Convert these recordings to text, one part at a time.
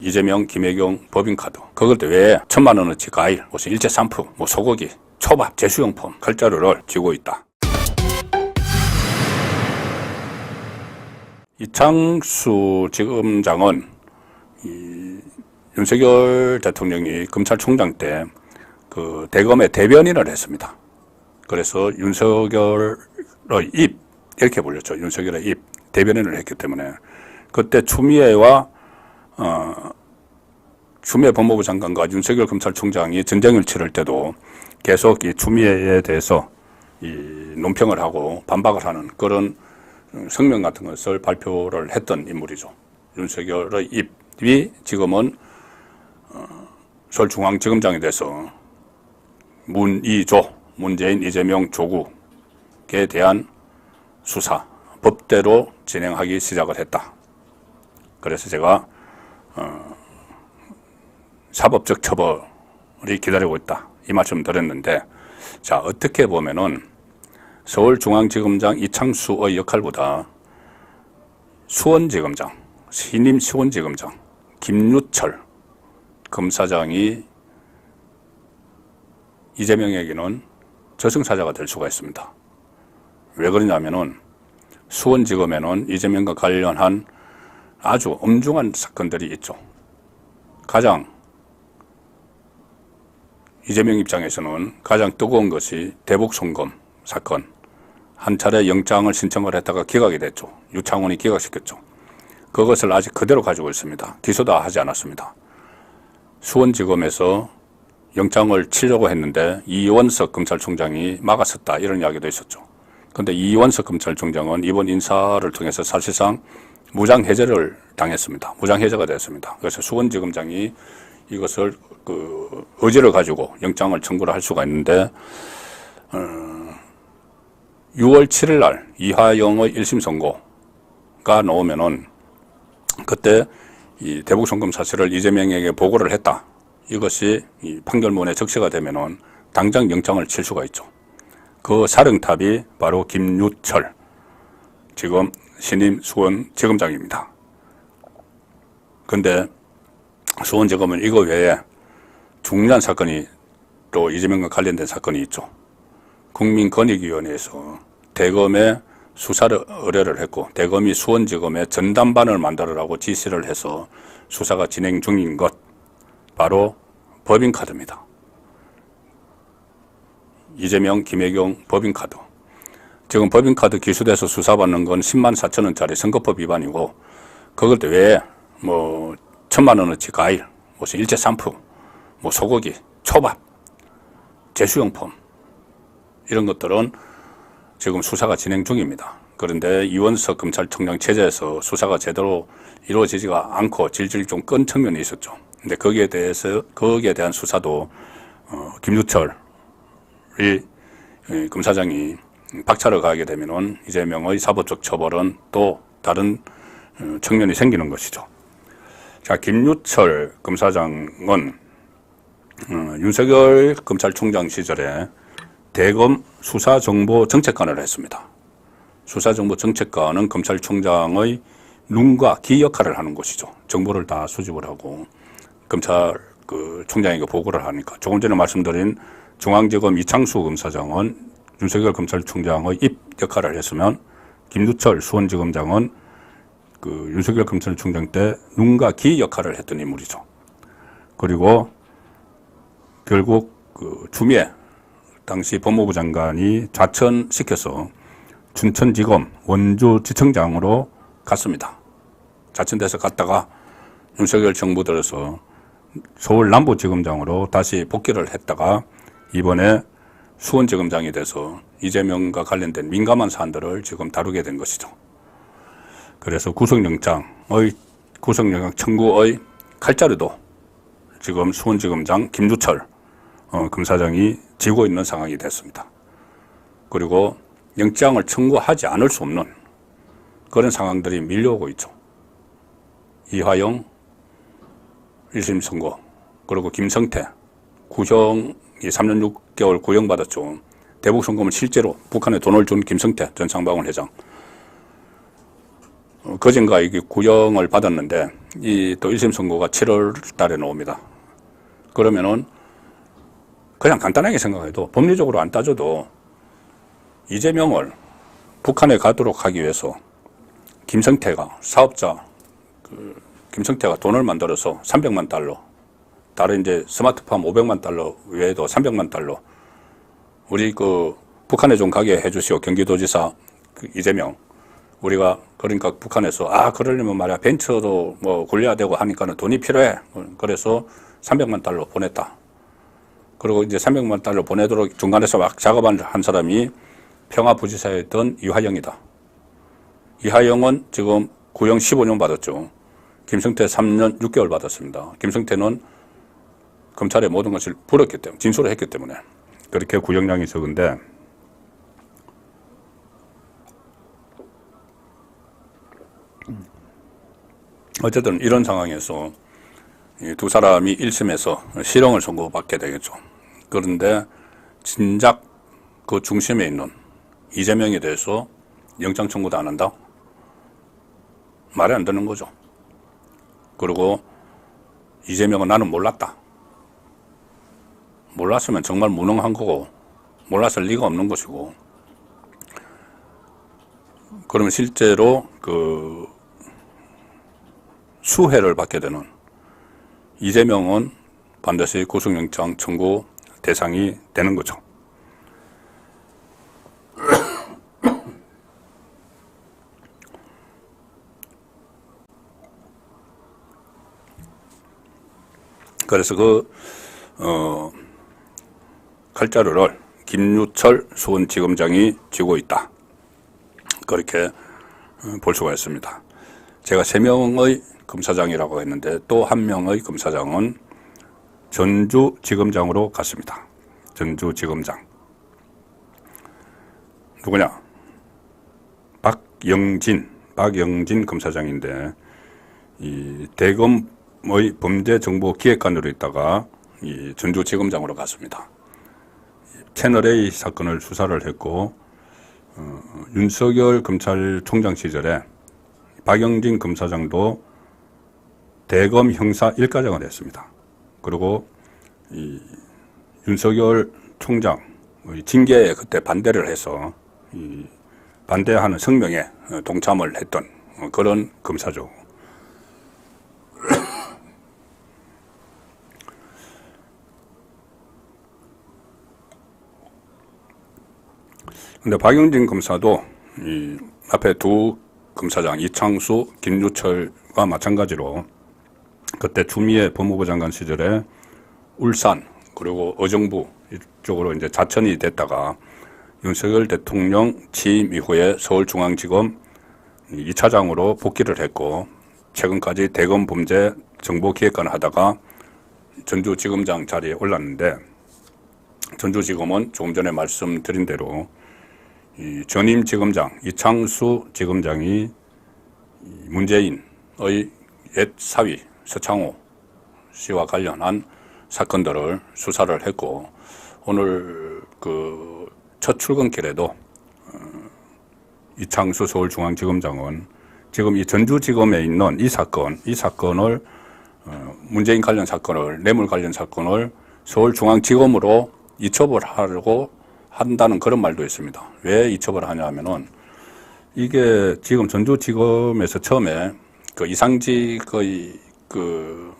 이재명, 김혜경 법인카드, 그걸 외에 1,000만 원어치 과일, 무슨 일제 상품, 소고기, 초밥, 제수용품, 칼자루를 쥐고 있다. 이창수 지검장은 윤석열 대통령이 검찰총장 때 그 대검의 대변인을 했습니다. 그래서 윤석열의 입, 이렇게 불렸죠. 윤석열의 입, 대변인을 했기 때문에 그때 추미애 법무부 장관과 윤석열 검찰총장이 전쟁을 치를 때도 계속 이 추미애에 대해서 이 논평을 하고 반박을 하는 그런 성명 같은 것을 발표를 했던 인물이죠. 윤석열의 입이 지금은 서울중앙지검장이 돼서 문재인, 이재명 조국에 대한 수사 법대로 진행하기 시작을 했다. 그래서 제가 사법적 처벌이 기다리고 있다, 이 말씀 드렸는데, 자, 어떻게 보면은 서울중앙지검장 이창수의 역할보다 수원지검장, 신임 수원지검장 김유철 검사장이 이재명에게는 저승사자가 될 수가 있습니다. 왜 그러냐면은 수원지검에는 이재명과 관련한 아주 엄중한 사건들이 있죠. 가장 이재명 입장에서는 가장 뜨거운 것이 대북송금 사건. 한 차례 영장을 신청을 했다가 기각이 됐죠. 유창훈이 기각시켰죠. 그것을 아직 그대로 가지고 있습니다. 기소도 하지 않았습니다. 수원지검에서 영장을 치려고 했는데 이원석 검찰총장이 막았었다, 이런 이야기도 있었죠. 그런데 이원석 검찰총장은 이번 인사를 통해서 사실상 무장해제를 당했습니다. 무장해제가 됐습니다. 그래서 수원지검장이 이것을 의지를 가지고 영장을 청구를 할 수가 있는데 6월 7일 날 이화영의 1심 선고가 나오면은 그때 이 대북송금 사실을 이재명에게 보고를 했다, 이것이 이 판결문에 적시가 되면은 당장 영장을 칠 수가 있죠. 그 사령탑이 바로 김유철 지금 신임 수원지검장입니다. 근데 수원지검은 이거 외에 중요한 사건이 또 이재명과 관련된 사건이 있죠. 국민권익위원회에서 대검에 수사를 의뢰를 했고 대검이 수원지검에 전담반을 만들으라고 지시를 해서 수사가 진행 중인 것, 바로 법인카드입니다. 이재명, 김혜경 법인카드. 지금 법인카드 기소돼서 수사받는 건 10만 4천 원짜리 선거법 위반이고, 그걸 외에 1,000만 원어치 과일, 무슨 일제 상품, 소고기, 초밥, 제수용품, 이런 것들은 지금 수사가 진행 중입니다. 그런데 이원석 검찰총장 체제에서 수사가 제대로 이루어지지가 않고 질질 좀 끈 측면이 있었죠. 근데 거기에 대한 수사도 김유철 검사장이 박차를 가하게 되면은 이재명의 사법적 처벌은 또 다른 측면이 생기는 것이죠. 자, 김유철 검사장은 윤석열 검찰총장 시절에 대검 수사정보정책관을 했습니다. 수사정보정책관은 검찰총장의 눈과 귀 역할을 하는 곳이죠. 정보를 다 수집을 하고 검찰 총장에게 보고를 하니까. 조금 전에 말씀드린 중앙지검 이창수 검사장은 윤석열 검찰총장의 입 역할을 했으면, 김유철 수원지검장은 윤석열 검찰총장 때 눈과 귀 역할을 했던 인물이죠. 그리고 결국 추미애 당시 법무부 장관이 좌천시켜서 춘천지검 원주지청장으로 갔습니다. 좌천돼서 갔다가 윤석열 정부 들어서 서울 남부지검장으로 다시 복귀를 했다가 이번에 수원지검장이 돼서 이재명과 관련된 민감한 사안들을 지금 다루게 된 것이죠. 그래서 구속영장 청구의 칼자루도 지금 수원지검장 김유철 검사장이 쥐고 있는 상황이 됐습니다. 그리고 영장을 청구하지 않을 수 없는 그런 상황들이 밀려오고 있죠. 이화영 1심 선고, 그리고 김성태 구형이 3년 6개월 구형받았죠. 대북송금을 실제로 북한에 돈을 준 김성태 전 상방울 회장, 그젠가 이게 구형을 받았는데 이 또 1심 선고가 7월 달에 나옵니다. 그러면은 그냥 간단하게 생각해도 법리적으로 안 따져도 이재명을 북한에 가도록 하기 위해서 김성태가 사업자 김성태가 돈을 만들어서 300만 달러 다른 이제 스마트팜 500만 달러 외에도 300만 달러 우리 그 북한에 좀 가게 해주시오. 경기도지사 이재명 우리가 그러니까 북한에서 그러려면 말이야 벤처도 뭐 굴려야 되고 하니까는 돈이 필요해. 그래서 300만 달러 보냈다. 그리고 이제 300만 달러 보내도록 중간에서 막 작업한 사람이 평화부지사였던 이화영이다. 이화영은 지금 구형 15년 받았죠. 김성태 3년 6개월 받았습니다. 김성태는 검찰의 모든 것을 불었기 때문에 진술을 했기 때문에 그렇게 구형량이 적은데 어쨌든 이런 상황에서 이 두 사람이 1심에서 실형을 선고받게 되겠죠. 그런데 진작 그 중심에 있는 이재명에 대해서 영장 청구도 안 한다? 말이 안 되는 거죠. 그리고 이재명은 나는 몰랐다. 몰랐으면 정말 무능한 거고 몰랐을 리가 없는 것이고 그러면 실제로 그 수혜를 받게 되는 이재명은 반드시 구속영장 청구 대상이 되는 거죠. 그래서 칼자루를 김유철 수원지검장이 쥐고 있다. 그렇게 볼 수가 있습니다. 제가 3명의 검사장이라고 했는데 또 한 명의 검사장은 전주지검장으로 갔습니다. 전주지검장. 누구냐? 박영진 검사장인데 이 대검의 범죄정보기획관으로 있다가 이 전주지검장으로 갔습니다. 채널A 사건을 수사를 했고 윤석열 검찰총장 시절에 박영진 검사장도 대검 형사 1과장을 했습니다. 그리고 이 윤석열 총장의 징계에 그때 반대를 해서 이 반대하는 성명에 동참을 했던 그런 검사죠. 근데 박영진 검사도 이 앞에 두 검사장 이창수, 김유철과 마찬가지로 그때 추미애 법무부 장관 시절에 울산 그리고 의정부 이쪽으로 이제 자천이 됐다가 윤석열 대통령 취임 이후에 서울중앙지검 2차장으로 복귀를 했고 최근까지 대검 범죄 정보기획관을 하다가 전주지검장 자리에 올랐는데 전주지검은 조금 전에 말씀드린 대로 이 전임 지검장 이창수 지검장이 문재인의 옛 사위 서창호 씨와 관련한 사건들을 수사를 했고 오늘 그 첫 출근길에도 이창수 서울중앙지검장은 지금 이 전주지검에 있는 이 사건을 문재인 관련 사건을 뇌물 관련 사건을 서울중앙지검으로 이첩을 하려고 한다는 그런 말도 있습니다. 왜 이첩을 하냐 하면은 이게 지금 전주지검에서 처음에 그 이상직의 그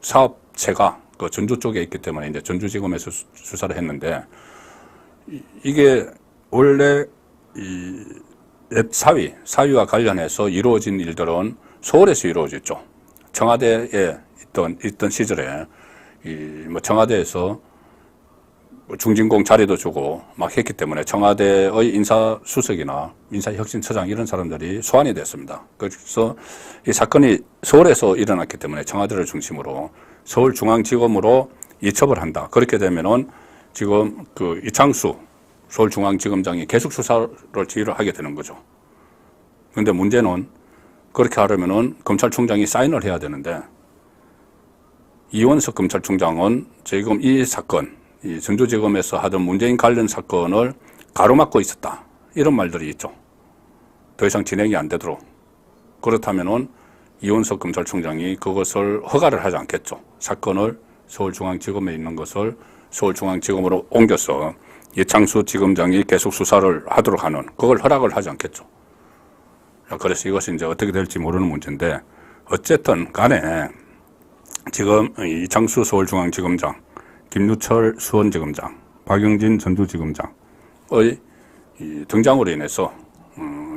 사업체가 그 전주 쪽에 있기 때문에 이제 전주지검에서 수사를 했는데 이게 원래 이 옛 사위와 관련해서 이루어진 일들은 서울에서 이루어졌죠. 청와대에 있던 시절에 뭐 청와대에서 중진공 자리도 주고 막 했기 때문에 청와대의 인사수석이나 인사혁신처장 이런 사람들이 소환이 됐습니다. 그래서 이 사건이 서울에서 일어났기 때문에 청와대를 중심으로 서울중앙지검으로 이첩을 한다. 그렇게 되면은 지금 그 이창수 서울중앙지검장이 계속 수사를 지휘를 하게 되는 거죠. 그런데 문제는 그렇게 하려면은 검찰총장이 사인을 해야 되는데 이원석 검찰총장은 지금 이 사건, 이 전주지검에서 하던 문재인 관련 사건을 가로막고 있었다. 이런 말들이 있죠. 더 이상 진행이 안 되도록 그렇다면은 이원석 검찰총장이 그것을 허가를 하지 않겠죠. 사건을 서울중앙지검에 있는 것을 서울중앙지검으로 옮겨서 이창수 지검장이 계속 수사를 하도록 하는 그걸 허락을 하지 않겠죠. 그래서 이것이 이제 어떻게 될지 모르는 문제인데 어쨌든 간에 지금 이창수 서울중앙지검장, 김유철 수원지검장, 박영진 전주지검장의 등장으로 인해서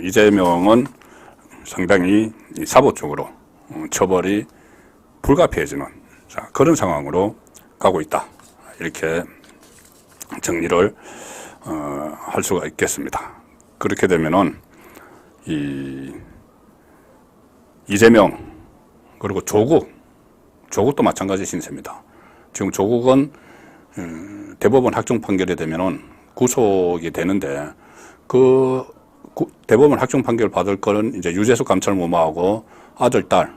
이재명은 상당히 사법 적으로 처벌이 불가피해지는 그런 상황으로 가고 있다. 이렇게 정리를 할 수가 있겠습니다. 그렇게 되면은 이재명 그리고 조국도 마찬가지 신세입니다. 지금 조국은 대법원 확정 판결이 되면은 구속이 되는데 대법원 확정 판결 받을 거는 이제 유재수 감찰무마하고 아들, 딸,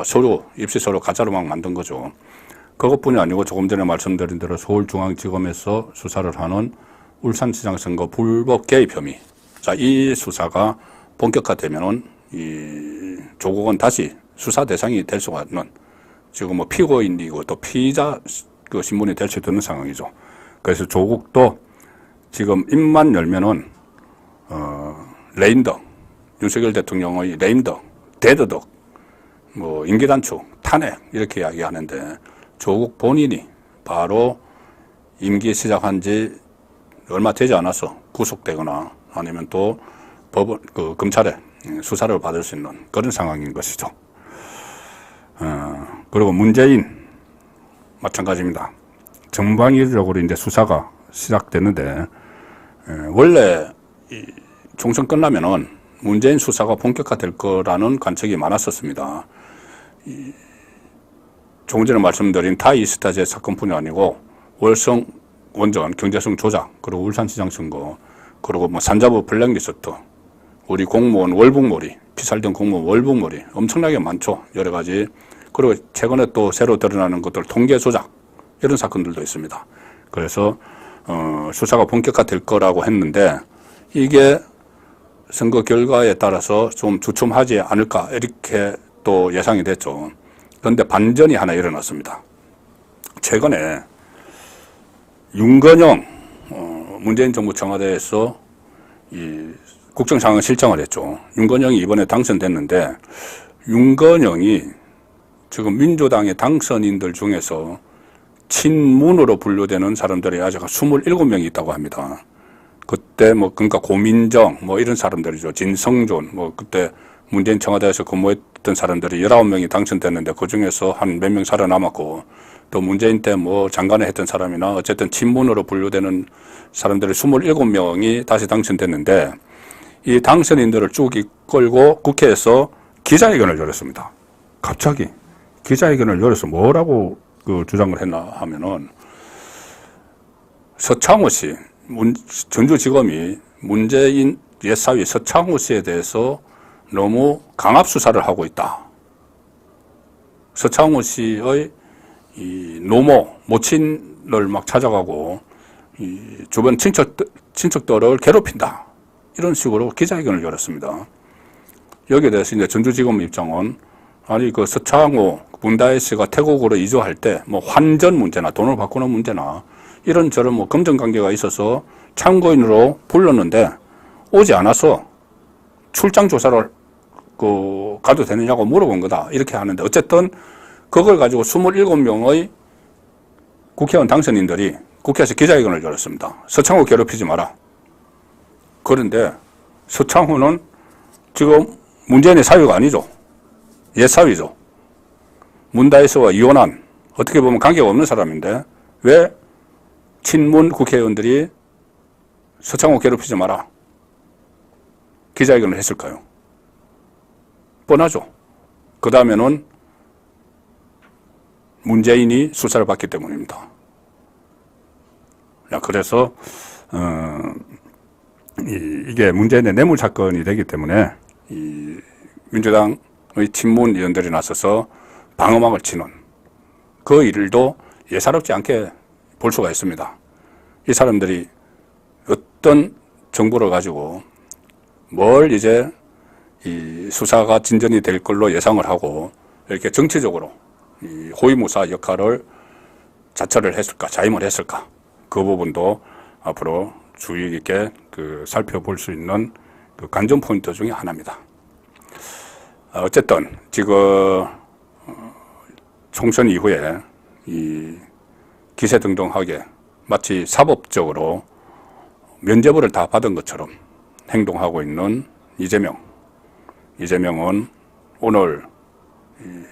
서류, 입시 서류 가짜로 막 만든 거죠. 그것뿐이 아니고 조금 전에 말씀드린 대로 서울중앙지검에서 수사를 하는 울산시장 선거 불법 개입 혐의. 자, 이 수사가 본격화되면은 조국은 다시 수사 대상이 될 수가 있는 지금 피고인이고 또 피의자 그 신분이 될 수도 있는 상황이죠. 그래서 조국도 지금 입만 열면은 레임덕, 윤석열 대통령의 레임덕, 데드덕, 임기단축, 탄핵 이렇게 이야기하는데 조국 본인이 바로 임기 시작한 지 얼마 되지 않아서 구속되거나 아니면 또 검찰에 수사를 받을 수 있는 그런 상황인 것이죠. 그리고 문재인 마찬가지입니다. 전방위적으로 이제 수사가 시작되는데 원래 총선 끝나면은 문재인 수사가 본격화될 거라는 관측이 많았었습니다. 조금 전에 말씀드린 타이스타제 사건뿐이 아니고 월성 원전 경제성 조작 그리고 울산시장 선거 그리고 산자부 블랙리스트 우리 공무원 월북몰이 피살된 공무원 월북몰이 엄청나게 많죠. 여러 가지. 그리고 최근에 또 새로 드러나는 것들 통계 조작 이런 사건들도 있습니다. 그래서 수사가 본격화될 거라고 했는데 이게 선거 결과에 따라서 좀 주춤하지 않을까 이렇게 또 예상이 됐죠. 그런데 반전이 하나 일어났습니다. 최근에 윤건영 문재인 정부 청와대에서 국정상황실장을 했죠. 윤건영이 이번에 당선됐는데 윤건영이 지금 민주당의 당선인들 중에서 친문으로 분류되는 사람들이 아직 27명이 있다고 합니다. 그때 그러니까 고민정 이런 사람들이죠. 진성준 그때 문재인 청와대에서 근무했던 사람들이 19명이 당선됐는데 그 중에서 한 몇 명 살아남았고 또 문재인 때 장관을 했던 사람이나 어쨌든 친문으로 분류되는 사람들이 27명이 다시 당선됐는데 이 당선인들을 쭉 이끌고 국회에서 기자회견을 열었습니다. 갑자기 기자회견을 열어서 뭐라고 주장을 했나 하면은 서창호 씨, 전주지검이 문재인 옛사위 서창호 씨에 대해서 너무 강압 수사를 하고 있다. 서창호 씨의 노모, 모친을 막 찾아가고 주변 친척들을 괴롭힌다. 이런 식으로 기자회견을 열었습니다. 여기에 대해서 이제 전주지검 입장은 아니 서창호 문다혜 씨가 태국으로 이주할 때 환전 문제나 돈을 바꾸는 문제나 이런저런 검증 관계가 있어서 참고인으로 불렀는데 오지 않아서 출장 조사를 가도 되느냐고 물어본 거다. 이렇게 하는데 어쨌든 그걸 가지고 27명의 국회의원 당선인들이 국회에서 기자회견을 열었습니다. 서창호 괴롭히지 마라. 그런데 서창호는 지금 문재인의 사위가 아니죠. 옛 사위죠. 문다혜 씨와 이혼한 어떻게 보면 관계가 없는 사람인데 왜 친문 국회의원들이 서창호 괴롭히지 마라 기자회견을 했을까요? 뻔하죠. 그 다음에는 문재인이 수사를 받기 때문입니다. 그래서 이게 문재인의 뇌물 사건이 되기 때문에 민주당의 친문 의원들이 나서서 방어막을 치는 그 일도 예사롭지 않게 볼 수가 있습니다. 이 사람들이 어떤 정보를 가지고 뭘 이제 이 수사가 진전이 될 걸로 예상을 하고 이렇게 정치적으로 이 호위무사 역할을 자처를 했을까, 자임을 했을까, 그 부분도 앞으로 주의 깊게 살펴볼 수 있는 관전 포인트 중에 하나입니다. 어쨌든 지금 총선 이후에 이 기세등등하게 마치 사법적으로 면죄부를 다 받은 것처럼 행동하고 있는 이재명은 오늘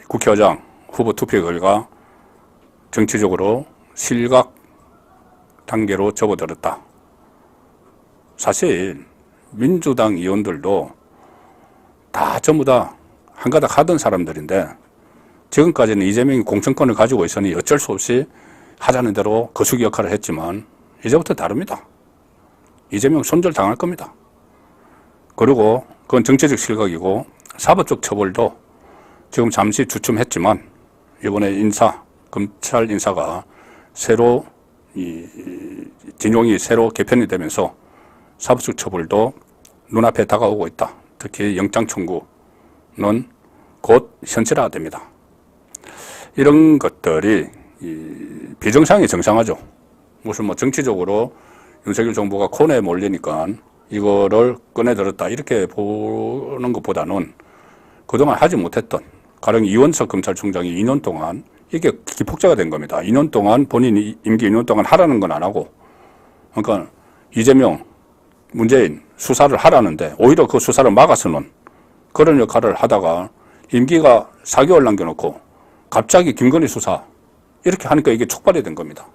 국회의장 후보 투표 결과 정치적으로 실각 단계로 접어들었다. 사실 민주당 의원들도 다 전부 다 한가닥 하던 사람들인데 지금까지는 이재명이 공천권을 가지고 있으니 어쩔 수 없이 하자는 대로 거수기 역할을 했지만 이제부터 다릅니다. 이재명 손절당할 겁니다. 그리고 그건 정치적 실각이고 사법적 처벌도 지금 잠시 주춤했지만 이번에 검찰 인사가 새로 진용이 새로 개편이 되면서 사법적 처벌도 눈앞에 다가오고 있다. 특히 영장 청구는 곧 현실화됩니다. 이런 것들이 비정상이 정상하죠. 무슨 정치적으로 윤석열 정부가 코너에 몰리니까 이거를 꺼내들었다 이렇게 보는 것보다는 그동안 하지 못했던 가령 이원석 검찰총장이 2년 동안 이게 기폭제가 된 겁니다. 2년 동안 본인이 임기 2년 동안 하라는 건 안 하고, 그러니까 이재명, 문재인 수사를 하라는데 오히려 그 수사를 막아서는 그런 역할을 하다가 임기가 4개월 남겨놓고 갑자기 김건희 수사 이렇게 하니까 이게 촉발이 된 겁니다.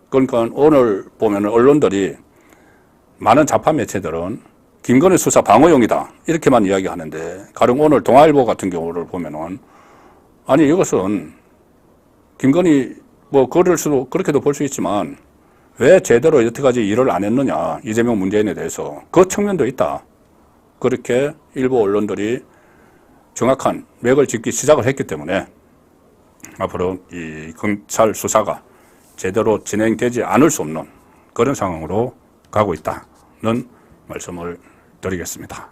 그러니까 오늘 보면 언론들이 많은 좌파 매체들은 김건희 수사 방어용이다 이렇게만 이야기하는데 가령 오늘 동아일보 같은 경우를 보면은 아니 이것은 김건희 그렇게도 볼 수 있지만 왜 제대로 여태까지 일을 안 했느냐 이재명 문재인에 대해서 그 측면도 있다. 그렇게 일부 언론들이 정확한 맥을 짚기 시작을 했기 때문에 앞으로 이 검찰 수사가 제대로 진행되지 않을 수 없는 그런 상황으로 가고 있다는 말씀을 드리겠습니다.